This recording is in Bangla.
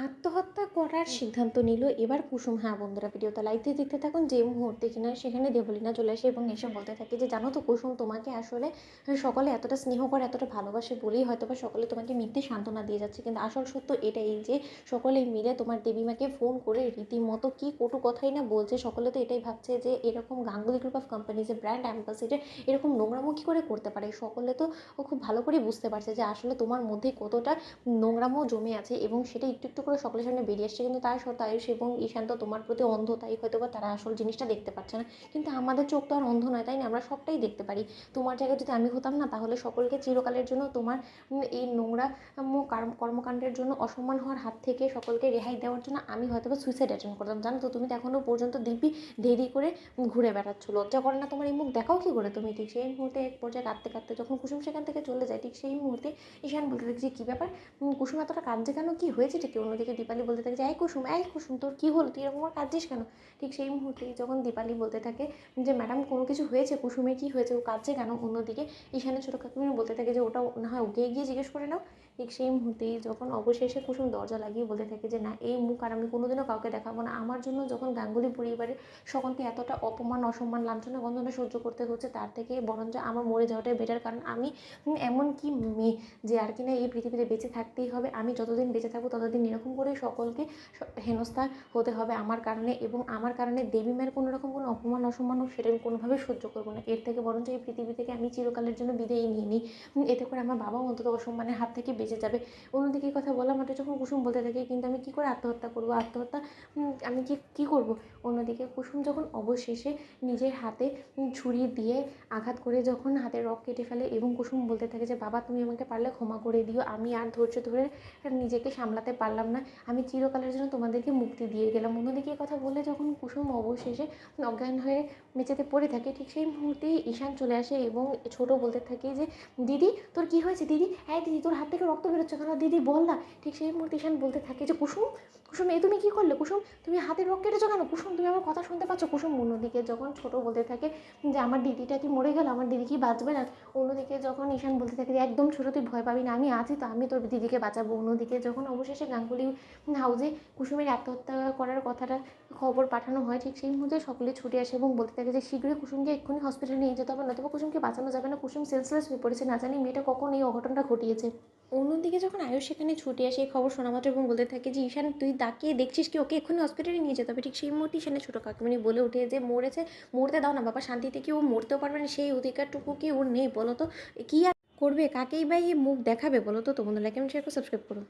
আত্মহত্যা করার সিদ্ধান্ত নিল এবার কুসুম। হ্যাঁ বন্ধুরা, ভিডিওটা লাইক দিয়ে দেখতে থাকুন। যে মুহূর্তে কিনা সেখানে দেবলীনা চলে আসে এবং এসে বলতে থাকে যে জানো তো কুসুম, তোমাকে আসলে সকলে এতটা স্নেহ করে, এতটা ভালোবাসে বলেই হয়তো বা সকলে তোমাকে মিথ্যে সান্ত্বনা দিয়ে যাচ্ছে, কিন্তু আসল সত্য এটাই যে সকলে মিলে তোমার দেবীমাকে ফোন করে রীতিমতো কি কটু কথাই না বলছে। সকলে তো এটাই ভাবছে যে এরকম গাঙ্গুলি গ্রুপ অফ কোম্পানি যে ব্র্যান্ড অ্যাম্বাসিডার এরকম নোংরামো কী করে করতে পারে। সকলে তো ও খুব ভালো করে বুঝতে পারছে যে আসলে তোমার মধ্যে কতটা নোংরামো জমে আছে এবং সেটা একটু একটু করে সকলের সামনে বেরিয়ে আসছে। কিন্তু তার সত্ত্বেও আয়ুষ এবং ঈশান্ত তোমার প্রতি অন্ধ, তাই হয়তো বা তারা আসল জিনিসটা দেখতে পাচ্ছে না। কিন্তু আমাদের চোখ তো আর অন্ধ নয়, তাই না? আমরা সবটাই দেখতে পারি। তোমার জায়গায় যদি আমি হতাম না, তাহলে সকলকে চিরকালের জন্য তোমার এই নোংরা কর্মকাণ্ডের জন্য, অসম্মান হওয়ার হাত থেকে সকলকে রেহাই দেওয়ার জন্য আমি হয়তো বা সুইসাইড অ্যাটেম্প করতাম। জানো তো, তুমি তো এখনও পর্যন্ত দিব্যি দেরি করে ঘুরে বেড়াচ্ছ। লজ্জা করে না তোমার? এই মুখ দেখাও কী করে তুমি? ঠিক সেই মুহূর্তে এক পর্যায়ে কাঁদতে কাঁদতে যখন কুসুম সেখান থেকে চলে যায়, ঠিক সেই মুহূর্তে ঈশান বলতে দেখছি কী ব্যাপার, কুসুম এতটা কাঁদছে কেন, কী হয়েছে ঠিক? অন্যদিকে দীপালি বলতে থাকে যে এই কুসুম তোর কী হলো, তুই এরকম আর কাঁদছিস কেন? ঠিক সেই মুহূর্তেই যখন দীপালি বলতে থাকে যে ম্যাডাম কোনো কিছু হয়েছে, কুসুমের কী হয়েছে, ও কাঁদছে কেন? অন্যদিকে ঈশানের ছোটো কাকিমা বলতে থাকে যে ওটাও না হয় ওকে গিয়ে জিজ্ঞেস করে নাও। ঠিক সেই মুহূর্তেই যখন অবশেষে কুসুম দরজা লাগিয়ে বলতে থাকে যে না, এই মুখ আর আমি কোনোদিনও কাউকে দেখাবো না। আমার জন্য যখন গাঙ্গুলি পরিবারের সকলকে এতটা অপমান, অসম্মান, লাঞ্ছনা, গঞ্জনা সহ্য করতে হচ্ছে, তার থেকে বরঞ্চ আমার মরে যাওয়াটাই বেটার। কারণ আমি এমন কি মেয়ে যে আর কিনা এই পৃথিবীতে বেঁচে থাকতেই হবে। আমি যতদিন বেঁচে থাকবো ততদিন এরকম করে সকলকে হেনস্থা হতে হবে আমার কারণে, এবং আমার কারণে দেবী মায়ের কোনো রকম কোনো অপমান, অসম্মান হোক সেটা আমি কোনোভাবেই সহ্য করবো না। এর থেকে বরঞ্চ এই পৃথিবী থেকে আমি চিরকালের জন্য বিদায় নিয়ে নিই। এতে করে আমার বাবাও অন্তত অসম্মানের হাত থেকে বেঁচে যাবে। অন্যদিকে এই কথা বলা মাত্র যখন কুসুম বলতে থাকে কিন্তু আমি কী করে আত্মহত্যা করবো, আত্মহত্যা আমি কী করবো? অন্যদিকে কুসুম যখন অবশেষে নিজের হাতে ছুরি দিয়ে আঘাত করে যখন হাতের রগ কেটে ফেলে এবং কুসুম বলতে থাকে যে বাবা, তুমি আমাকে পারলে ক্ষমা করে দিও, আমি আর ধৈর্য ধরে নিজেকে সামলাতে পারলাম না, আমি চিরকালের জন্য তোমাদেরকে মুক্তি দিয়ে গেলাম। অন্যদিকে কথা বলে যখন কুসুম অবশেষে অজ্ঞান হয়ে মেঝেতে পড়ে থাকে, ঠিক সেই মুহূর্তেই ঈশান চলে আসে এবং ছোট বলতে থাকে যে দিদি তোর কী হয়েছে, দিদি হ্যাঁ দিদি তোর হাত থেকে রক্ত বেরোচ্ছে কেন, দিদি বল না। ঠিক সেই মুহূর্তে ঈশান বলতে থাকে যে কুসুম কুসুম এই তুমি কী করলে, কুসুম তুমি হাতের রক্ত কেটেছো কেন, কুসুম তুমি আমার কথা শুনতে পাচ্ছ, কুসুম? অন্যদিকে যখন ছোট বলতে থাকে যে আমার দিদিটা কি মরে গেল, আমার দিদি কি বাঁচবে না? অন্যদিকে যখন ঈশান বলতে থাকে যে একদম ছোটো, তুই ভয় পাবি না, আমি আছি তো, আমি তোর দিদিকে বাঁচাবো। অন্যদিকে যখন অবশেষে গাঙ্গুলি হাউসে কুসুমের আত্মহত্যা করার কথাটা খবর পাঠানো হয়, ঠিক সেই মুহূর্তে সকলে ছুটে আসে এবং বলতে থাকে যে শীঘ্রই কুসুমকে এক্ষুনি হসপিটালে নিয়ে যেতে হবে, নয়তো কুসুমকে বাঁচানো যাবে না, কুসুম সেন্সলেস হয়ে পড়েছে, না জানি মেয়েটা কখন এই অঘটনটা ঘটিয়েছে। অন্যদিকে যখন আয়ুষ সেখানে ছুটে আসে এই খবর শোনা মাত্র এবং বলতে থাকে যে ঈশান তুই তাকিয়ে দেখছিস কি, ওকে এক্ষুনি হসপিটালে নিয়ে যেতে হবে। ঠিক সেই মুহূর্তে ঈশানের ছোটো কাকিমণি বলে ওঠে যে মরেছে, মরতে দাও না বাবা শান্তিতে, কি ও মরতেও পারবে না, সেই অধিকারটুকু কি ওর নেই বলো তো? কী আর করবে, কাকেই বা এই মুখ দেখাবে বলো তো? বন্ধুরা, লাইক, কমেন্ট, শেয়ার করে সাবস্ক্রাইব করো।